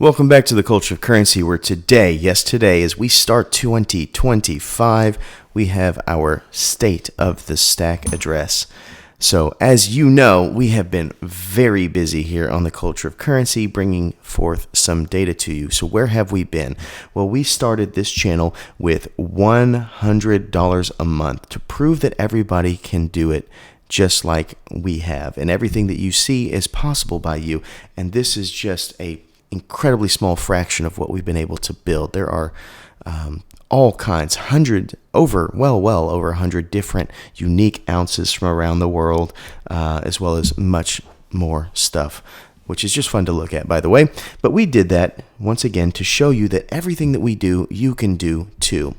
Welcome back to the Culture of Currency, where today, as we start 2025, we have our State of the Stack address. So, as you know, we have been very busy here on the Culture of Currency, bringing forth some data to you. So, where have we been? Well, we started this channel with $100 a month to prove that everybody can do it just like we have. And everything that you see is possible by you. And this is just a incredibly small fraction of what we've been able to build. There are all kinds, well over 100 different unique ounces from around the world, as well as much more stuff, which is just fun to look at, by the way. But we did that, once again, to show you that everything that we do, you can do too.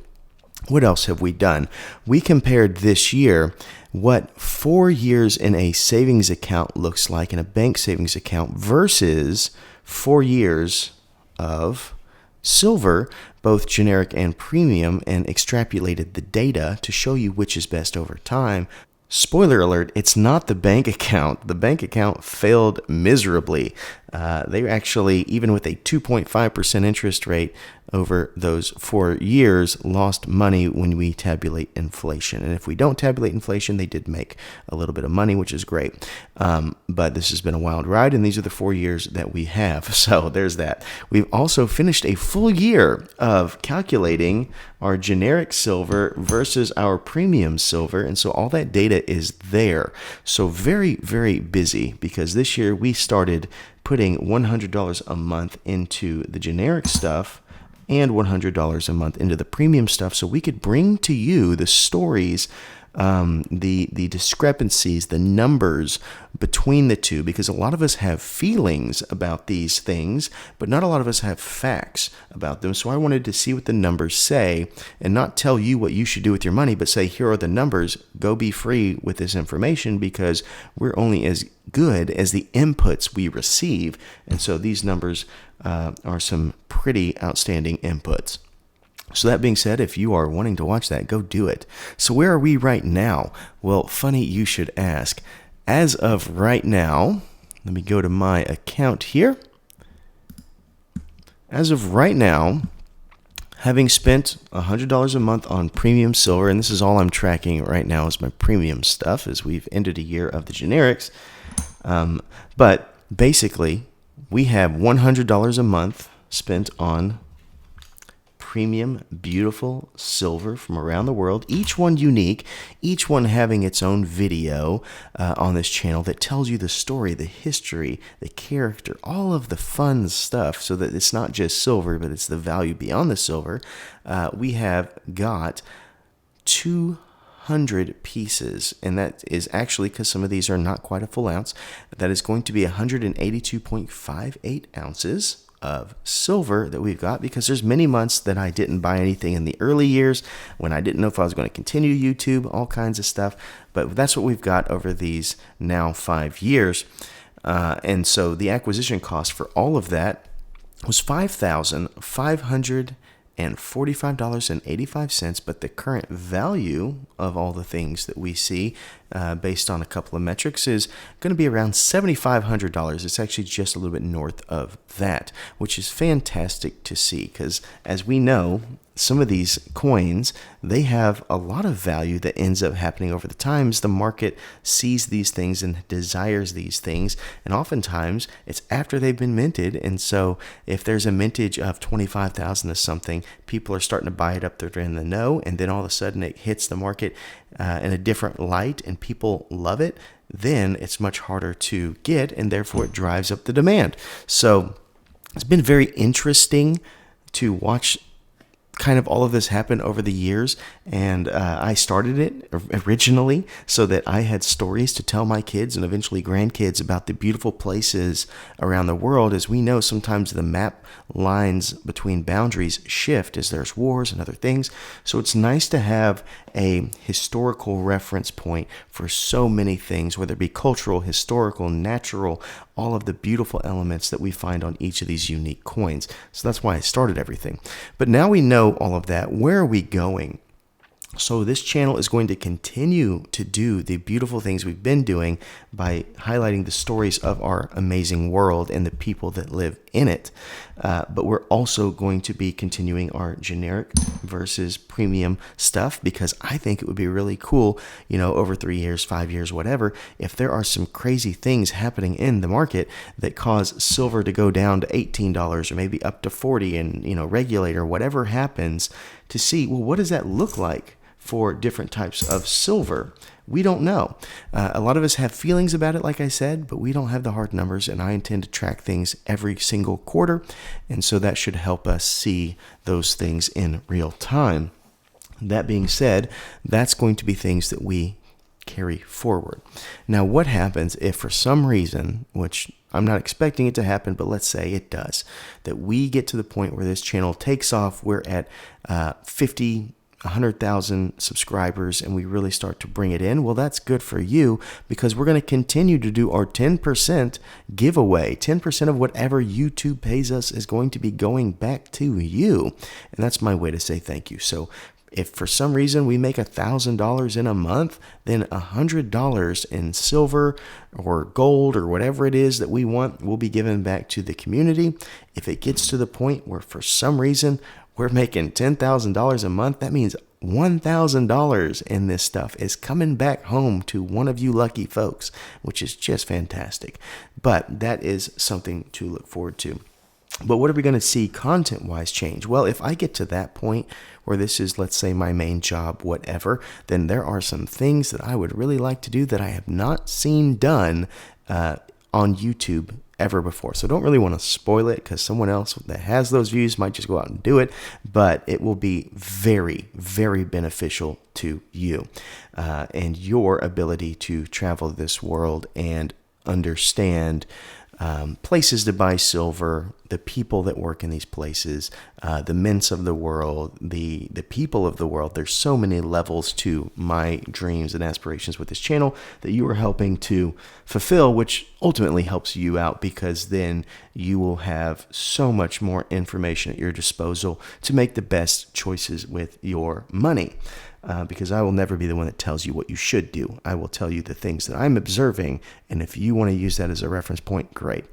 What else have we done? We compared this year what 4 years in a savings account looks like in a bank savings account versus 4 years of silver, both generic and premium, and extrapolated the data to show you which is best over time. Spoiler alert, it's not the bank account. The bank account failed miserably. They actually, even with a 2.5% interest rate over those 4 years, lost money when we tabulate inflation. And if we don't tabulate inflation, they did make a little bit of money, which is great. But this has been a wild ride, and these are the 4 years that we have. So there's that. We've also finished a full year of calculating our generic silver versus our premium silver. And so all that data is there. So very, very busy, because this year we started putting $100 a month into the generic stuff and $100 a month into the premium stuff, so we could bring to you the stories, the discrepancies, the numbers between the two, because a lot of us have feelings about these things, but not a lot of us have facts about them. So I wanted to see what the numbers say and not tell you what you should do with your money, but say, here are the numbers, go be free with this information, because we're only as good as the inputs we receive. And so these numbers are some pretty outstanding inputs. So that being said, if you are wanting to watch that, go do it. So where are we right now? Well, funny you should ask. As of right now, let me go to my account here. As of right now, having spent $100 a month on premium silver, and this is all I'm tracking right now is my premium stuff, as we've ended a year of the generics. But basically, we have $100 a month spent on premium, beautiful silver from around the world, each one unique, each one having its own video on this channel that tells you the story, the history, the character, all of the fun stuff, so that it's not just silver, but it's the value beyond the silver. We have got 200 pieces, and that is actually, because some of these are not quite a full ounce, that is going to be 182.58 ounces of silver that we've got, because there's many months that I didn't buy anything in the early years when I didn't know if I was going to continue YouTube, all kinds of stuff. But that's what we've got over these now 5 years. And so the acquisition cost for all of that was $5,545.85, but the current value of all the things that we see, based on a couple of metrics, is going to be around $7,500. It's actually just a little bit north of that, which is fantastic to see, because as we know, some of these coins, they have a lot of value that ends up happening over the times. The market sees these things and desires these things, and oftentimes it's after they've been minted. And so if there's a mintage of 25,000 of something, people are starting to buy it up, they're in the know, and then all of a sudden it hits the market in a different light and people love it, then it's much harder to get, and therefore it drives up the demand. So it's been very interesting to watch kind of all of this happen over the years, and I started it originally so that I had stories to tell my kids and eventually grandkids about the beautiful places around the world. As we know, sometimes the map lines between boundaries shift as there's wars and other things, so it's nice to have a historical reference point for so many things, whether it be cultural, historical, natural, all of the beautiful elements that we find on each of these unique coins. So that's why I started everything. But now we know all of that. Where are we going? So this channel is going to continue to do the beautiful things we've been doing by highlighting the stories of our amazing world and the people that live in it. But we're also going to be continuing our generic versus premium stuff, because I think it would be really cool, over 3 years, 5 years, whatever, if there are some crazy things happening in the market that cause silver to go down to $18 or maybe up to 40 and, regulate or whatever happens, to see, well, what does that look like for different types of silver? We don't know. A lot of us have feelings about it, like I said, but we don't have the hard numbers, and I intend to track things every single quarter, and so that should help us see those things in real time. That being said, that's going to be things that we carry forward. Now, what happens if for some reason, which I'm not expecting it to happen, but let's say it does, that we get to the point where this channel takes off, we're at 100,000 subscribers, and we really start to bring it in? Well, that's good for you, because we're going to continue to do our 10% giveaway. 10% of whatever YouTube pays us is going to be going back to you, and that's my way to say thank you. So if for some reason we make $1,000 in a month, then $100 in silver or gold or whatever it is that we want will be given back to the community. If it gets to the point where for some reason we're making $10,000 a month, that means $1,000 in this stuff is coming back home to one of you lucky folks, which is just fantastic. But that is something to look forward to. But what are we going to see content-wise change? Well, if I get to that point where this is, let's say, my main job, whatever, then there are some things that I would really like to do that I have not seen done on YouTube ever before. So don't really want to spoil it, because someone else that has those views might just go out and do it, but it will be very, very beneficial to you and your ability to travel this world and understand places to buy silver, the people that work in these places, the mints of the world, the people of the world. There's so many levels to my dreams and aspirations with this channel that you are helping to fulfill, which ultimately helps you out, because then you will have so much more information at your disposal to make the best choices with your money. Because I will never be the one that tells you what you should do. I will tell you the things that I'm observing, and if you want to use that as a reference point, great.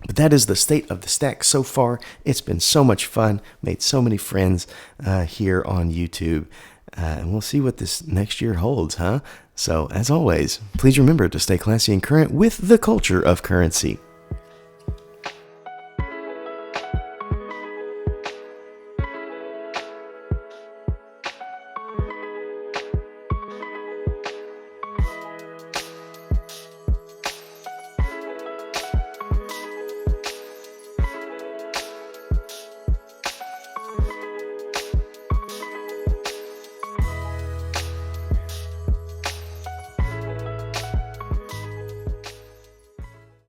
But that is the state of the stack so far. It's been so much fun, made so many friends here on YouTube, and we'll see what this next year holds, huh? So, as always, please remember to stay classy and current with the culture of currency.